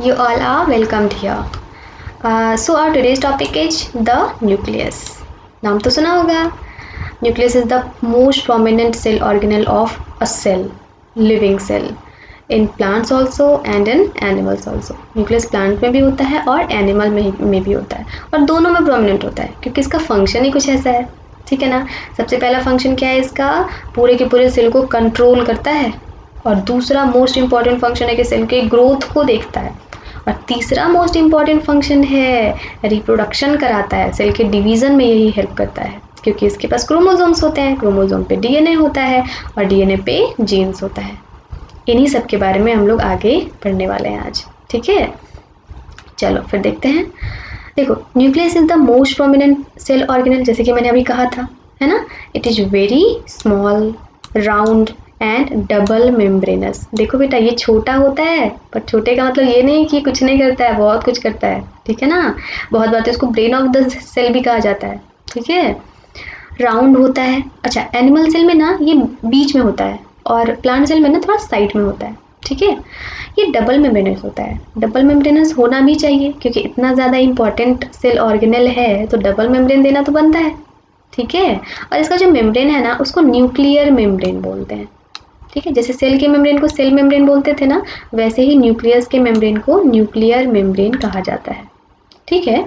You all are welcomed here. So our today's topic is the nucleus. नाम तो सुना होगा. Nucleus is the most prominent cell organelle of a cell, living cell. In plants also and in animals also. Nucleus plant में भी होता है और animal में भी होता है और दोनों में prominent होता है क्योंकि इसका function ही कुछ ऐसा है. ठीक है ना. सबसे पहला function क्या है इसका, पूरे के पूरे सेल को कंट्रोल करता है और दूसरा मोस्ट इम्पॉर्टेंट फंक्शन है कि सेल के ग्रोथ को देखता है और तीसरा मोस्ट इम्पॉर्टेंट फंक्शन है रिप्रोडक्शन कराता है. सेल के डिवीज़न में यही हेल्प करता है क्योंकि इसके पास क्रोमोसोम्स होते हैं, क्रोमोसोम पे डीएनए होता है और डीएनए पे जीन्स होता है. इन्हीं सब के बारे में हम लोग आगे पढ़ने वाले हैं आज. ठीक है, चलो फिर देखते हैं. देखो, nucleus is the most prominent cell organelle, जैसे कि मैंने अभी कहा था, है ना. It is very small, round and double membranous. देखो बेटा, ये छोटा होता है पर छोटे का मतलब ये नहीं कि कुछ नहीं करता है, बहुत कुछ करता है. ठीक है ना. बहुत बार तो इसको ब्रेन ऑफ द सेल भी कहा जाता है. ठीक है. राउंड होता है. अच्छा, एनिमल सेल में ना ये बीच में होता है और प्लांट सेल में ना थोड़ा साइड में होता है. ठीक है. ये डबल मेम्ब्रेनस होता है. डबल मेम्ब्रेनस होना भी चाहिए क्योंकि इतना ज़्यादा इंपॉर्टेंट सेल ऑर्गेनल है तो डबल मेम्ब्रेन देना तो बनता है. ठीक है. और इसका जो मेम्ब्रेन है ना उसको न्यूक्लियर मेम्ब्रेन बोलते हैं. ठीक है. जैसे सेल के मेम्ब्रेन को सेल मेम्ब्रेन बोलते थे ना, वैसे ही न्यूक्लियस के मेम्ब्रेन को न्यूक्लियर मेम्ब्रेन कहा जाता है. ठीक है.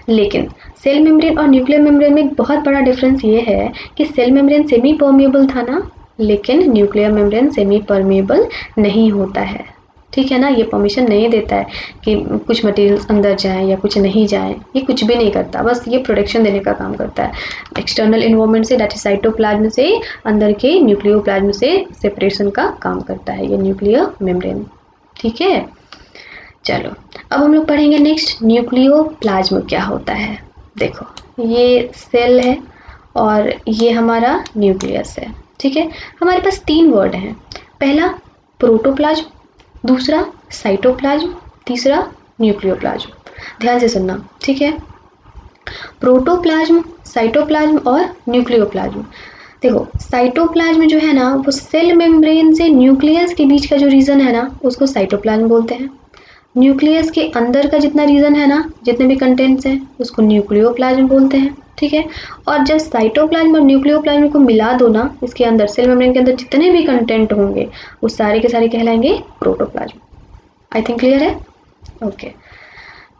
लेकिन सेल मेम्ब्रेन और न्यूक्लियर मेम्ब्रेन में एक बहुत बड़ा डिफरेंस ये है कि सेल मेम्ब्रेन सेमी परमिएबल था ना, लेकिन न्यूक्लियर मेम्ब्रेन सेमी परमिएबल नहीं होता है. ठीक है ना. ये परमिशन नहीं देता है कि कुछ मटेरियल्स अंदर जाएं या कुछ नहीं जाएं. ये कुछ भी नहीं करता, बस ये प्रोटेक्शन देने का काम करता है. एक्सटर्नल इन्वायरमेंट से, दैट इज साइटोप्लाज्म से, अंदर के न्यूक्लियोप्लाज्म से सेपरेशन का काम करता है ये न्यूक्लियर मेम्ब्रेन. ठीक है. चलो अब हम लोग पढ़ेंगे नेक्स्ट न्यूक्लियोप्लाज्म क्या होता है. देखो, ये सेल है और ये हमारा न्यूक्लियस है. ठीक है. हमारे पास 3 वर्ड हैं. पहला प्रोटोप्लाज्म, दूसरा साइटोप्लाज्म, तीसरा न्यूक्लियोप्लाज्म. ध्यान से सुनना. ठीक है. प्रोटोप्लाज्म, साइटोप्लाज्म और न्यूक्लियोप्लाज्म. देखो, साइटोप्लाज्म जो है ना वो सेल मेम्ब्रेन से न्यूक्लियस के बीच का जो रीजन है ना उसको साइटोप्लाज्म बोलते हैं. न्यूक्लियस के अंदर का जितना रीजन है ना, जितने भी कंटेंट्स हैं उसको न्यूक्लियोप्लाज्म बोलते हैं. ठीक है. और जब साइटोप्लाज्म और न्यूक्लियोप्लाज्म को मिला दो ना, इसके अंदर सेल मेम्ब्रेन के अंदर जितने भी कंटेंट होंगे वो सारे के सारे कहलाएंगे प्रोटोप्लाज्म. आई थिंक क्लियर है. ओके.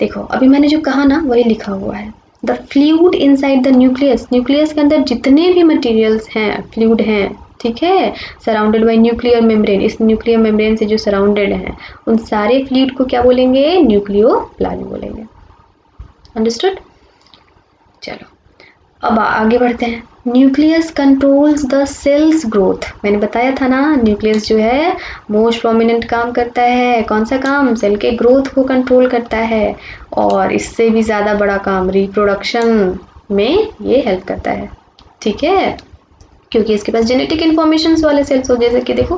देखो, अभी मैंने जो कहा ना वही लिखा हुआ है. The fluid inside the nucleus, nucleus के अंदर जितने भी मटेरियल्स हैं, फ्लूइड हैं. ठीक है. सराउंडेड बाय न्यूक्लियर मेम्ब्रेन, इस न्यूक्लियर मेम्ब्रेन से जो सराउंडेड हैं उन सारे फ्लूइड को क्या बोलेंगे, न्यूक्लियोप्लाज्म बोलेंगे. अंडरस्टूड. चलो अब आगे बढ़ते हैं. Nucleus controls the cell's growth. मैंने बताया था ना, न्यूक्लियस जो है मोस्ट प्रोमिनेंट काम करता है. कौन सा काम, सेल के ग्रोथ को कंट्रोल करता है और इससे भी ज़्यादा बड़ा काम रिप्रोडक्शन में ये हेल्प करता है. ठीक है. क्योंकि इसके पास जेनेटिक इन्फॉर्मेशंस वाले सेल्स हो, जैसे कि देखो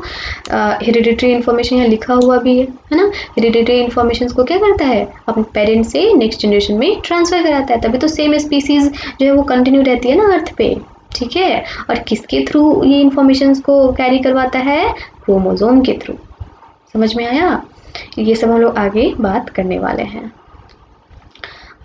हेरिडिटरी इन्फॉर्मेशन यहाँ लिखा हुआ भी है ना. हेरिडिटरी इन्फॉर्मेशंस को क्या करता है, अपने पेरेंट से नेक्स्ट जनरेशन में ट्रांसफर कराता है. तभी तो सेम स्पीसीज जो है वो कंटिन्यू रहती है ना अर्थ पे. ठीक है. और किसके थ्रू ये इन्फॉर्मेशंस को कैरी करवाता है, क्रोमोसोम के थ्रू. समझ में आया. ये सब हम लोग आगे बात करने वाले हैं.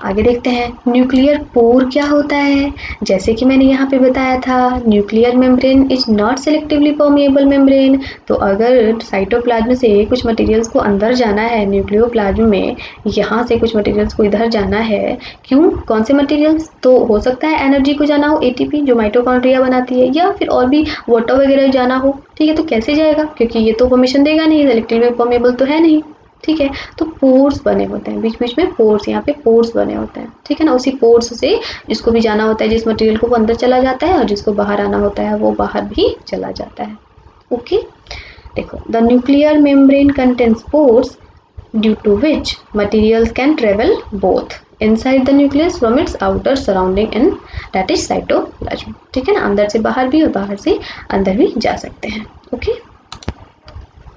आगे देखते हैं न्यूक्लियर पोर क्या होता है. जैसे कि मैंने यहाँ पे बताया था, nuclear membrane is not selectively permeable membrane. तो अगर साइटोप्लाज्म से कुछ मटेरियल्स को अंदर जाना है न्यूक्लियोप्लाज्म में, यहाँ से कुछ मटेरियल्स को इधर जाना है, क्यों, कौन से मटेरियल्स, तो हो सकता है एनर्जी को जाना हो, एटीपी जो माइटोकॉन्ड्रिया बनाती है, या फिर और भी वाटर वगैरह जाना हो. ठीक है. तो कैसे जाएगा, क्योंकि ये तो परमिशन देगा नहीं, सेलेक्टिवली परमिएबल तो है नहीं. ठीक है. तो पोर्स बने होते हैं, बीच बीच में पोर्स, यहाँ पे पोर्स बने होते हैं. ठीक है ना. उसी पोर्स से जिसको भी जाना होता है, जिस मटेरियल को वो अंदर चला जाता है और जिसको बाहर आना होता है वो बाहर भी चला जाता है. ओके. देखो, the nuclear membrane contains pores due to which materials can travel both inside the nucleus from its outer surrounding and that is cytoplasm. ठीक है ना. अंदर से बाहर भी और बाहर से अंदर भी जा सकते हैं. ओके.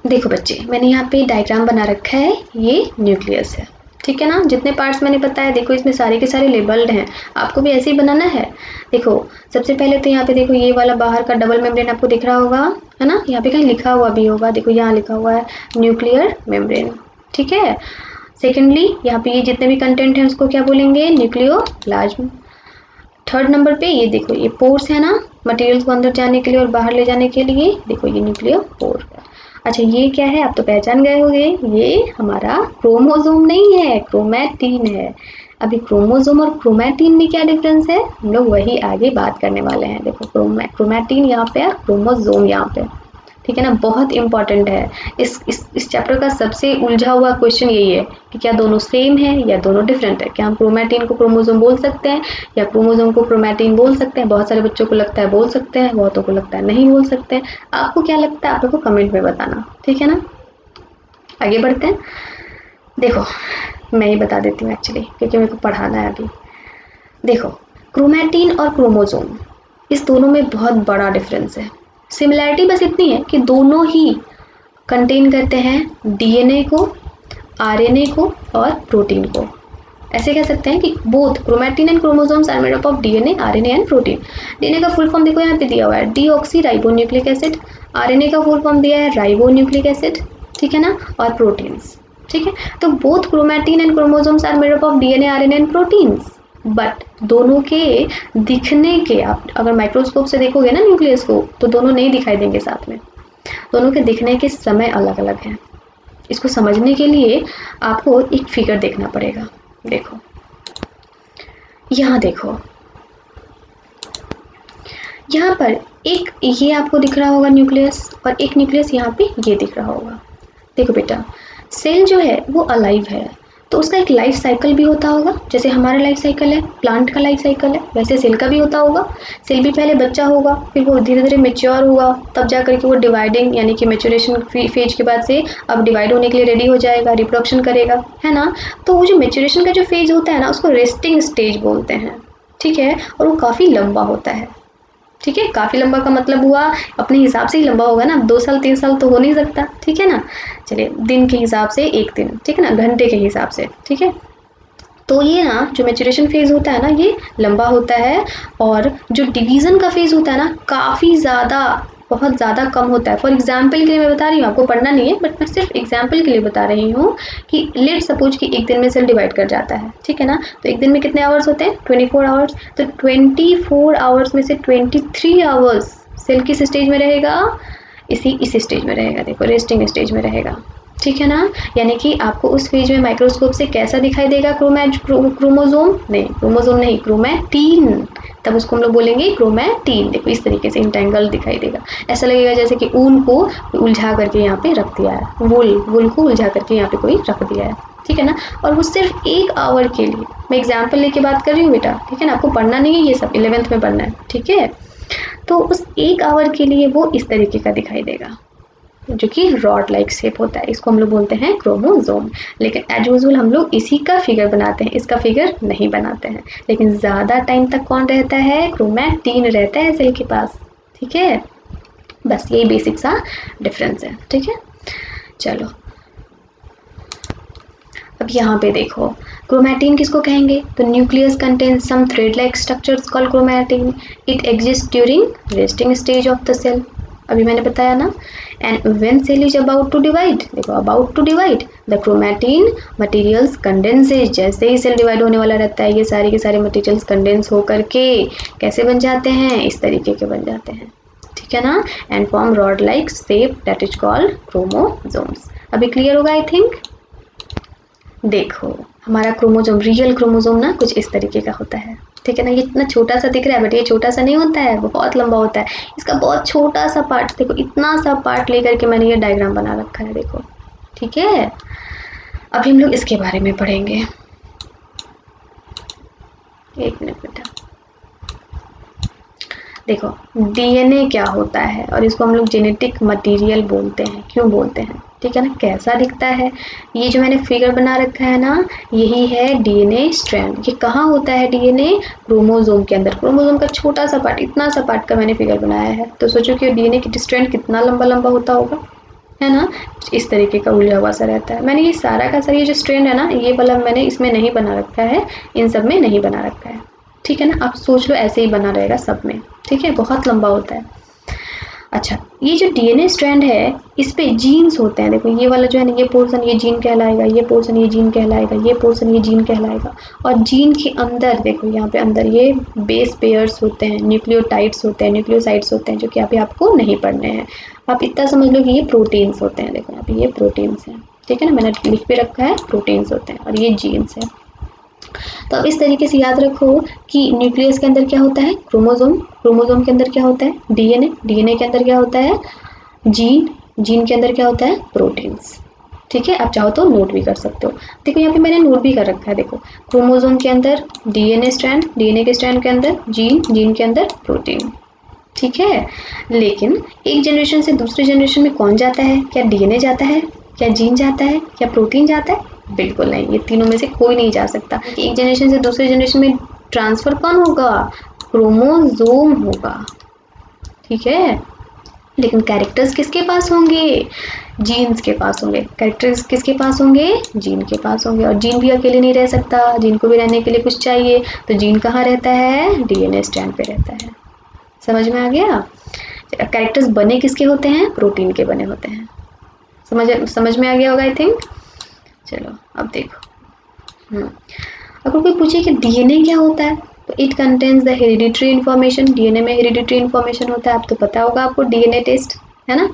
देखो बच्चे, मैंने यहाँ पे डायग्राम बना रखा है, ये न्यूक्लियस है. ठीक है ना. जितने पार्ट्स मैंने बताया, देखो इसमें सारे के सारे लेबल्ड हैं. आपको भी ऐसे ही बनाना है. देखो, सबसे पहले तो यहाँ पे देखो ये वाला बाहर का डबल मेम्ब्रेन आपको दिख रहा होगा, है ना. यहाँ पे कहीं लिखा हुआ भी होगा. देखो यहाँ लिखा हुआ है न्यूक्लियर मेम्ब्रेन. ठीक है। सेकेंडली यहाँ पे ये जितने भी कंटेंट हैं उसको क्या बोलेंगे, न्यूक्लियोप्लाज्म। थर्ड नंबर पे ये देखो, ये पोर्स है ना, मटेरियल्स को अंदर जाने के लिए और बाहर ले जाने के लिए, देखो ये न्यूक्लियोपोर। अच्छा ये क्या है, आप तो पहचान गए होंगे, ये हमारा क्रोमोसोम नहीं है, क्रोमैटिन है। अभी क्रोमोसोम और क्रोमैटिन में क्या डिफरेंस है, हम लोग वही आगे बात करने वाले हैं। देखो क्रोमैटिन यहाँ पे और क्रोमोसोम यहाँ पे, ठीक है ना, बहुत इंपॉर्टेंट है। इस चैप्टर का सबसे उलझा हुआ क्वेश्चन यही है कि क्या दोनों सेम है या दोनों डिफरेंट है। क्या हम क्रोमैटिन को क्रोमोसोम बोल सकते हैं या क्रोमोसोम को क्रोमैटिन बोल सकते हैं। बहुत सारे बच्चों को लगता है बोल सकते हैं, बहुतों को लगता है नहीं बोल सकते हैं। आपको क्या लगता है आप लोग को कमेंट में बताना, ठीक है ना। आगे बढ़ते हैं। देखो मैं ही बता देती हूँ एक्चुअली, क्योंकि मेरे को पढ़ाना है अभी। देखो क्रोमैटिन और क्रोमोसोम, इस दोनों में बहुत बड़ा डिफरेंस है। सिमिलैरिटी बस इतनी है कि दोनों ही कंटेन करते हैं डीएनए को, आरएनए को और प्रोटीन को। ऐसे कह सकते हैं कि both chromatin and chromosomes are made up of DNA, RNA and protein. DNA का फुल फॉर्म देखो यहाँ पे दिया हुआ है, deoxyribonucleic acid. RNA का फुल फॉर्म दिया है राइबो न्यूक्लिक एसिड, ठीक है ना, और प्रोटीन्स, ठीक है। तो both chromatin and chromosomes are made up of DNA, RNA and proteins. But दोनों के दिखने के, आप अगर माइक्रोस्कोप से देखोगे ना न्यूक्लियस को, तो दोनों नहीं दिखाई देंगे साथ में। दोनों के दिखने के समय अलग अलग हैं। इसको समझने के लिए आपको एक फिगर देखना पड़ेगा। देखो यहाँ देखो, यहाँ पर एक ये आपको दिख रहा होगा न्यूक्लियस, और एक न्यूक्लियस यहाँ पे ये दिख रहा होगा। देखो बेटा, सेल जो है वो अलाइव है, तो उसका एक लाइफ साइकिल भी होता होगा। जैसे हमारा लाइफ साइकिल है, प्लांट का लाइफ साइकिल है, वैसे सेल का भी होता होगा। सेल भी पहले बच्चा होगा, फिर वो धीरे धीरे मेच्योर होगा, तब जा करके वो डिवाइडिंग यानी कि मेच्योरेशन फेज के बाद से अब डिवाइड होने के लिए रेडी हो जाएगा, रिप्रोडक्शन करेगा, है ना। तो वो जो मेच्योरेशन का जो फेज होता है ना, उसको रेस्टिंग स्टेज बोलते हैं, ठीक है। और वो काफ़ी लंबा होता है, ठीक है। काफ़ी लंबा का मतलब हुआ अपने हिसाब से ही लंबा होगा ना, 2 साल 3 साल तो हो नहीं सकता, ठीक है ना। चलिए दिन के हिसाब से 1 दिन, ठीक है ना, घंटे के हिसाब से, ठीक है। तो ये ना जो मेच्योरेशन फेज होता है ना, ये लंबा होता है। और जो डिवीज़न का फेज होता है ना, काफ़ी ज़्यादा, बहुत ज़्यादा कम होता है। फॉर एग्जाम्पल के लिए मैं बता रही हूँ, आपको पढ़ना नहीं है, बट मैं सिर्फ एग्जाम्पल के लिए बता रही हूँ कि लेट सपोज कि एक दिन में सेल डिवाइड कर जाता है, ठीक है ना। तो एक दिन में कितने आवर्स होते हैं, 24 आवर्स। तो 24 आवर्स में से 23 आवर्स सेल किस स्टेज में रहेगा, इस स्टेज में रहेगा। देखो रेस्टिंग स्टेज में रहेगा, ठीक है ना। यानी कि आपको उस फेज में माइक्रोस्कोप से कैसा दिखाई देगा, क्रोमोसोम नहीं, क्रोमोसोम नहीं, क्रोमैटिन। तब उसको हम लोग बोलेंगे क्रोमैटिन। देखो इस तरीके से इंटेंगल दिखाई देगा, ऐसा लगेगा जैसे कि ऊन को उलझा करके यहाँ पे रख दिया है, वुल को उलझा करके यहाँ पे कोई रख दिया है, ठीक है ना। और वो सिर्फ 1 आवर के लिए, मैं एग्जाम्पल लेके बात कर रही हूँ बेटा, ठीक है ना। आपको पढ़ना नहीं है ये सब, 11th में पढ़ना है, ठीक है। तो उस 1 आवर के लिए वो इस तरीके का दिखाई देगा, जो कि रॉड लाइक शेप होता है। इसको हम लोग बोलते हैं क्रोमोसोम। लेकिन एज यूजुअल हम लोग इसी का फिगर बनाते हैं, इसका फिगर नहीं बनाते हैं। लेकिन ज़्यादा टाइम तक कौन रहता है, क्रोमैटिन रहता है सेल के पास, ठीक है। बस यही बेसिक सा डिफरेंस है, ठीक है। चलो अब यहाँ पे देखो, क्रोमैटिन किसको कहेंगे, तो nucleus contains some thread like structures called chromatin. It exist during resting stage of the cell, अभी मैंने बताया ना। And when cell is about to divide, देखो about to divide, the chromatin materials condenses. जैसे ही सेल डिवाइड होने वाला रहता है, ये सारे के सारे मटेरियल्स कंडेंस होकर के कैसे बन जाते हैं, इस तरीके के बन जाते हैं, ठीक है ना। And form rod like shape that is called chromosomes. अभी क्लियर होगा आई थिंक। देखो हमारा क्रोमोसोम, रियल क्रोमोसोम ना कुछ इस तरीके का होता है, ठीक है ना। ये इतना छोटा सा दिख रहा है, बट ये छोटा सा नहीं होता है, बहुत लंबा होता है। इसका बहुत छोटा सा पार्ट, देखो इतना सा पार्ट लेकर के मैंने ये डायग्राम बना रखा है, देखो, ठीक है। अभी हम लोग इसके बारे में पढ़ेंगे, 1 मिनट बेटा। देखो डीएनए क्या होता है, और इसको हम लोग जेनेटिक मटेरियल बोलते हैं। क्यों बोलते हैं, ठीक है ना। कैसा दिखता है, ये जो मैंने फिगर बना रखा है ना, यही है डीएनए स्ट्रैंड। ये कहाँ होता है डीएनए, क्रोमोसोम के अंदर। क्रोमोसोम का छोटा सा पार्ट, इतना सा पार्ट का मैंने फिगर बनाया है। तो सोचो कि डीएनए की स्ट्रैंड कितना लंबा लंबा होता होगा, है ना। इस तरीके का उलझा हुआ सा रहता है। मैंने ये सारा का सारा ये जो स्ट्रैंड है ना, ये वाला मैंने इसमें नहीं बना रखा है, इन सब में नहीं बना रखा है, ठीक है ना। आप सोच लो ऐसे ही बना रहेगा सब में, ठीक है। बहुत लंबा होता है। अच्छा, ये जो डीएनए स्ट्रैंड है इस पे जीन्स होते हैं। देखो ये वाला जो है ना, ये पोर्शन ये जीन कहलाएगा, ये पोर्शन ये जीन कहलाएगा, ये पोर्शन ये जीन कहलाएगा। और जीन के अंदर देखो यहाँ पे अंदर ये बेस पेयर्स होते हैं, न्यूक्लियोटाइड्स होते हैं, न्यूक्लियोसाइड्स होते हैं, जो कि यहाँ पे आपको नहीं पढ़ने हैं। आप इतना समझ लो कि ये प्रोटीन्स होते हैं। देखो यहाँ पे ये प्रोटीन्स हैं, ठीक है ना, मैंने लिख पे रखा है प्रोटीन्स होते हैं, और ये जीन्स है। तो अब इस तरीके से याद रखो कि न्यूक्लियस के अंदर क्या होता है, क्रोमोसोम, क्रोमोसोम के अंदर क्या होता है, डीएनए, डीएनए के अंदर क्या होता है, जीन, जीन के अंदर क्या होता है, प्रोटीन्स। ठीक है, आप चाहो तो नोट भी कर सकते हो। देखो यहाँ पे मैंने नोट भी कर रखा है। देखो क्रोमोसोम के अंदर डीएनए स्ट्रैंड, डीएनए के स्ट्रैंड के अंदर जीन, जीन के अंदर प्रोटीन। ठीक है, लेकिन एक जनरेशन से दूसरे जनरेशन में कौन जाता है, क्या डीएनए जाता है, क्या जीन जाता है, क्या प्रोटीन जाता है? बिल्कुल नहीं, ये तीनों में से कोई नहीं जा सकता। एक जनरेशन से दूसरे जनरेशन में ट्रांसफर कौन होगा, क्रोमोसोम होगा। ठीक है, लेकिन कैरेक्टर्स किसके पास होंगे, जीन्स के पास होंगे। कैरेक्टर्स किसके पास होंगे, जीन के पास होंगे। और जीन भी अकेले नहीं रह सकता, जीन को भी रहने के लिए कुछ चाहिए। तो जीन कहाँ रहता है, डीएनए स्ट्रैंड पे रहता है। समझ में आ गया? कैरेक्टर्स बने किसके होते हैं, प्रोटीन के बने होते हैं। समझ में आ गया होगा आई थिंक। चलो अब देखो, अगर कोई पूछे कि डीएनए क्या होता है, तो it contains the hereditary information. DNA में हेरिडिटरी इन्फॉर्मेशन होता है, आप तो पता होगा आपको, डीएनए टेस्ट है ना।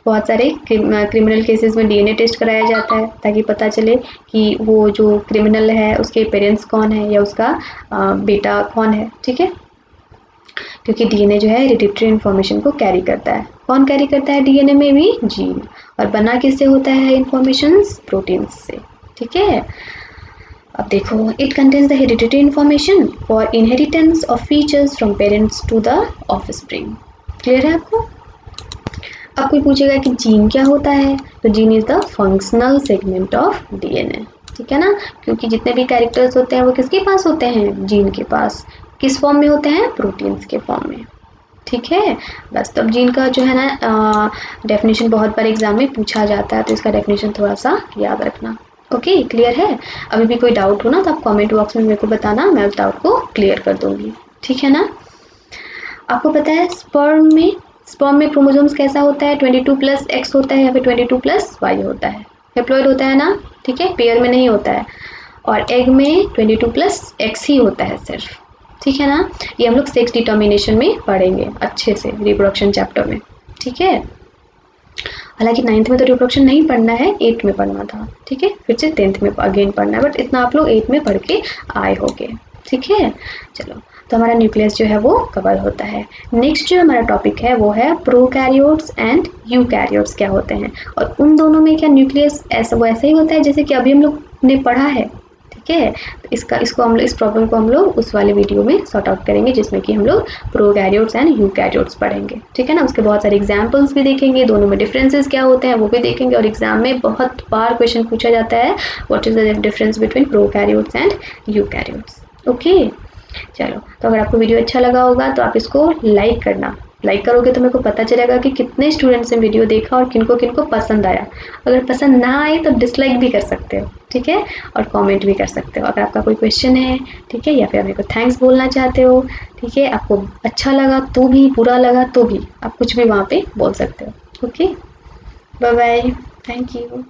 बहुत सारे क्रिमिनल केसेस में डीएनए टेस्ट कराया जाता है ताकि पता चले कि वो जो क्रिमिनल है उसके पेरेंट्स कौन है या उसका बेटा कौन है। ठीक है, क्योंकि डीएनए जो है हेरिडिटरी इन्फॉर्मेशन को कैरी करता है। कौन कैरी करता है डीएनए में भी, जीन। और बना किससे होता है इन्फॉर्मेशन, प्रोटीन्स से। ठीक है, अब देखो, it contains the hereditary information for inheritance of features from parents to the offspring. Clear है आपको? अब कोई पूछेगा कि जीन क्या होता है, तो gene is the functional segment of DNA. ठीक है ना, क्योंकि जितने भी कैरेक्टर्स होते हैं वो किसके पास होते हैं, जीन के पास। किस फॉर्म में होते हैं, प्रोटीन्स के फॉर्म में। ठीक है, बस। तब जीन का जो है ना डेफिनेशन बहुत बार एग्जाम में पूछा जाता है, तो इसका डेफिनेशन थोड़ा सा याद रखना। ओके, क्लियर है? अभी भी कोई डाउट हो ना तो आप कमेंट बॉक्स में मेरे को बताना, मैं उस डाउट को क्लियर कर दूंगी। ठीक है ना? आपको पता है स्पर्म में क्रोमोसोम्स कैसा होता है, 22+X होता है या फिर 22+Y होता है। हेप्लॉइड होता है ना, ठीक है, पेयर में नहीं होता है। और एग में 22+X ही होता है सिर्फ। ठीक है ना, ये हम लोग सेक्स डिटर्मिनेशन में पढ़ेंगे अच्छे से, रिप्रोडक्शन चैप्टर में। ठीक है, हालांकि 9th में तो रिप्रोडक्शन नहीं पढ़ना है, 8th में पढ़ना था। ठीक है, फिर से 10th में अगेन पढ़ना है, बट इतना आप लोग 8th में पढ़ के आए होंगे। ठीक है, चलो, तो हमारा न्यूक्लियस जो है वो कवर होता है। नेक्स्ट जो हमारा टॉपिक है वो है प्रोकैरियोट्स एंड यूकैरियोट्स क्या होते हैं, और उन दोनों में क्या न्यूक्लियस ऐसा वैसे ही होता है जैसे कि अभी हम लोग ने पढ़ा है। ठीक है, तो इस प्रॉब्लम को हम लोग उस वाले वीडियो में सॉर्ट आउट करेंगे जिसमें कि हम लोग प्रोकैरियोट्स एंड यूकैरियोट्स पढ़ेंगे। ठीक है ना, उसके बहुत सारे एग्जांपल्स भी देखेंगे, दोनों में डिफरेंसेस क्या होते हैं वो भी देखेंगे। और एग्जाम में बहुत बार क्वेश्चन पूछा जाता है, what is the difference between prokaryotes and eukaryotes. Okay, चलो, तो अगर आपको वीडियो अच्छा लगा होगा तो आप इसको लाइक करना। लाइक करोगे तो मेरे को पता चलेगा कि कितने स्टूडेंट्स ने वीडियो देखा और किनको किनको पसंद आया। अगर पसंद ना आए तो डिसलाइक भी कर सकते हो। ठीक है, और कमेंट भी कर सकते हो अगर आपका कोई क्वेश्चन है। ठीक है, या फिर मेरे को थैंक्स बोलना चाहते हो। ठीक है, आपको अच्छा लगा तो भी, बुरा लगा तो भी, आप कुछ भी वहाँ पे बोल सकते हो। Okay, bye bye, thank you.